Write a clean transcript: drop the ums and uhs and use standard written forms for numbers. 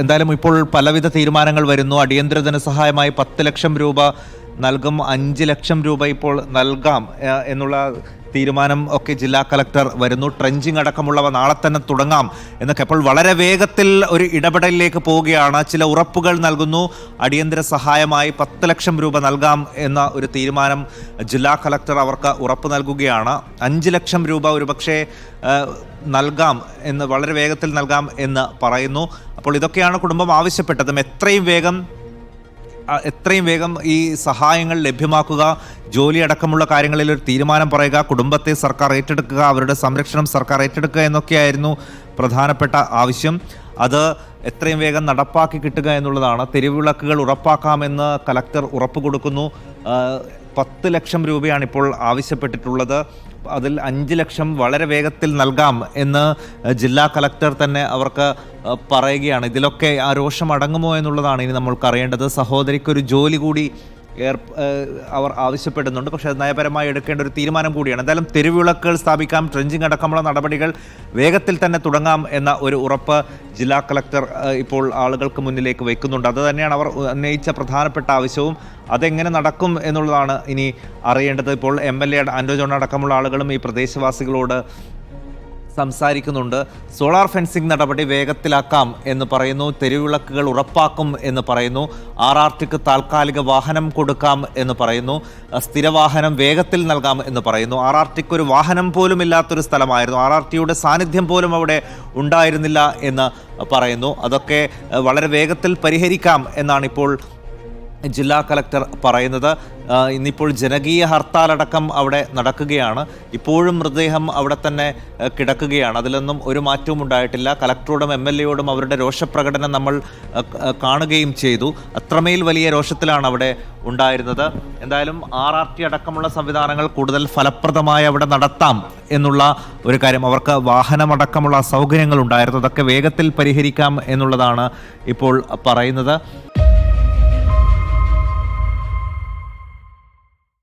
എന്തായാലും ഇപ്പോൾ പലവിധ തീരുമാനങ്ങൾ വരുന്നു. അടിയന്തര ധനസഹായമായി 10 ലക്ഷം രൂപ നൽകും, 5 ലക്ഷം രൂപ ഇപ്പോൾ നൽകാം എന്നുള്ള തീരുമാനം ഒക്കെ ജില്ലാ കളക്ടർ വരുന്നു. ട്രെഞ്ചിങ് അടക്കമുള്ളവ നാളെ തന്നെ തുടങ്ങാം എന്നൊക്കെ. അപ്പോൾ വളരെ വേഗത്തിൽ ഒരു ഇടപെടലിലേക്ക് പോവുകയാണ്. ചില ഉറപ്പുകൾ നൽകുന്നു. അടിയന്തര സഹായമായി 10 ലക്ഷം രൂപ നൽകാം എന്ന ഒരു തീരുമാനം ജില്ലാ കളക്ടർ അവർക്ക് ഉറപ്പ് നൽകുകയാണ്. 5 ലക്ഷം രൂപ ഒരുപക്ഷെ നൽകാം എന്ന്, വളരെ വേഗത്തിൽ നൽകാം എന്ന് പറയുന്നു. അപ്പോൾ ഇതൊക്കെയാണ് കുടുംബം ആവശ്യപ്പെട്ടതും. എത്രയും വേഗം ഈ സഹായങ്ങൾ ലഭ്യമാക്കുക, ജോലി അടക്കമുള്ള കാര്യങ്ങളിൽ ഒരു തീരുമാനം പറയുക, കുടുംബത്തെ സർക്കാർ ഏറ്റെടുക്കുക, അവരുടെ സംരക്ഷണം സർക്കാർ ഏറ്റെടുക്കുക എന്നൊക്കെയായിരുന്നു പ്രധാനപ്പെട്ട ആവശ്യം. അത് എത്രയും വേഗം നടപ്പാക്കി കിട്ടുക എന്നുള്ളതാണ്. തെരുവിളക്കുകൾ ഉറപ്പാക്കാമെന്ന് കലക്ടർ ഉറപ്പ് കൊടുക്കുന്നു. 10 ലക്ഷം രൂപയാണ് ഇപ്പോൾ ആവശ്യപ്പെട്ടിട്ടുള്ളത്. അതിൽ 5 ലക്ഷം വളരെ വേഗത്തിൽ നൽകാം എന്ന് ജില്ലാ കളക്ടർ തന്നെ അവർക്ക് പറയുകയാണ്. ഇതിലൊക്കെ ആ രോഷം അടങ്ങുമോ എന്നുള്ളതാണ് ഇനി നമ്മൾക്ക് അറിയേണ്ടത്. സഹോദരിക്കൊരു ജോലി കൂടി അവർ ആവശ്യപ്പെടുന്നുണ്ട്. പക്ഷേ അത് നയപരമായി എടുക്കേണ്ട ഒരു തീരുമാനം കൂടിയാണ്. എന്തായാലും തെരുവിളക്കുകൾ സ്ഥാപിക്കാം, ട്രെഞ്ചിങ് അടക്കമുള്ള നടപടികൾ വേഗത്തിൽ തന്നെ തുടങ്ങാം എന്ന ഒരു ഉറപ്പ് ജില്ലാ കളക്ടർ ഇപ്പോൾ ആളുകൾക്ക് മുന്നിലേക്ക് വയ്ക്കുന്നുണ്ട്. അത് തന്നെയാണ് അവർ ഉന്നയിച്ച പ്രധാനപ്പെട്ട ആവശ്യവും. അതെങ്ങനെ നടക്കും എന്നുള്ളതാണ് ഇനി അറിയേണ്ടത്. ഇപ്പോൾ MLA ആൻഡോ ജോൺ അടക്കമുള്ള ആളുകളും ഈ പ്രദേശവാസികളോട് സംസാരിക്കുന്നുണ്ട്. സോളാർ ഫെൻസിംഗ് നടപടി വേഗത്തിലാക്കാം എന്ന് പറയുന്നു. തെരുവിളക്കുകൾ ഉറപ്പാക്കും എന്ന് പറയുന്നു. RRTക്ക് താൽക്കാലിക വാഹനം കൊടുക്കാം എന്ന് പറയുന്നു. സ്ഥിരവാഹനം വേഗത്തിൽ നൽകാം എന്ന് പറയുന്നു. RRTക്ക് ഒരു വാഹനം പോലും ഇല്ലാത്തൊരു സ്ഥലമായിരുന്നു. RRTയുടെ സാന്നിധ്യം പോലും അവിടെ ഉണ്ടായിരുന്നില്ല എന്ന് പറയുന്നു. അതൊക്കെ വളരെ വേഗത്തിൽ പരിഹരിക്കാം എന്നാണ് ഇപ്പോൾ ജില്ലാ കളക്ടർ പറയുന്നത്. ഇന്നിപ്പോൾ ജനകീയ ഹർത്താലടക്കം അവിടെ നടക്കുകയാണ്. ഇപ്പോഴും മൃതദേഹം അവിടെ തന്നെ കിടക്കുകയാണ്. അതിലൊന്നും ഒരു മാറ്റവും ഉണ്ടായിട്ടില്ല. കളക്ടറോടും MLAയോടും അവരുടെ രോഷപ്രകടനം നമ്മൾ കാണുകയും ചെയ്തു. അത്രമേൽ വലിയ രോഷത്തിലാണ് അവിടെ ഉണ്ടായിരുന്നത്. എന്തായാലും RRT അടക്കമുള്ള സംവിധാനങ്ങൾ കൂടുതൽ ഫലപ്രദമായി അവിടെ നടത്താം എന്നുള്ള ഒരു കാര്യം. അവർക്ക് വാഹനമടക്കമുള്ള സൗകര്യങ്ങൾ ഉണ്ടായിരുന്നു. അതൊക്കെ വേഗത്തിൽ പരിഹരിക്കാം എന്നുള്ളതാണ് ഇപ്പോൾ പറയുന്നത്.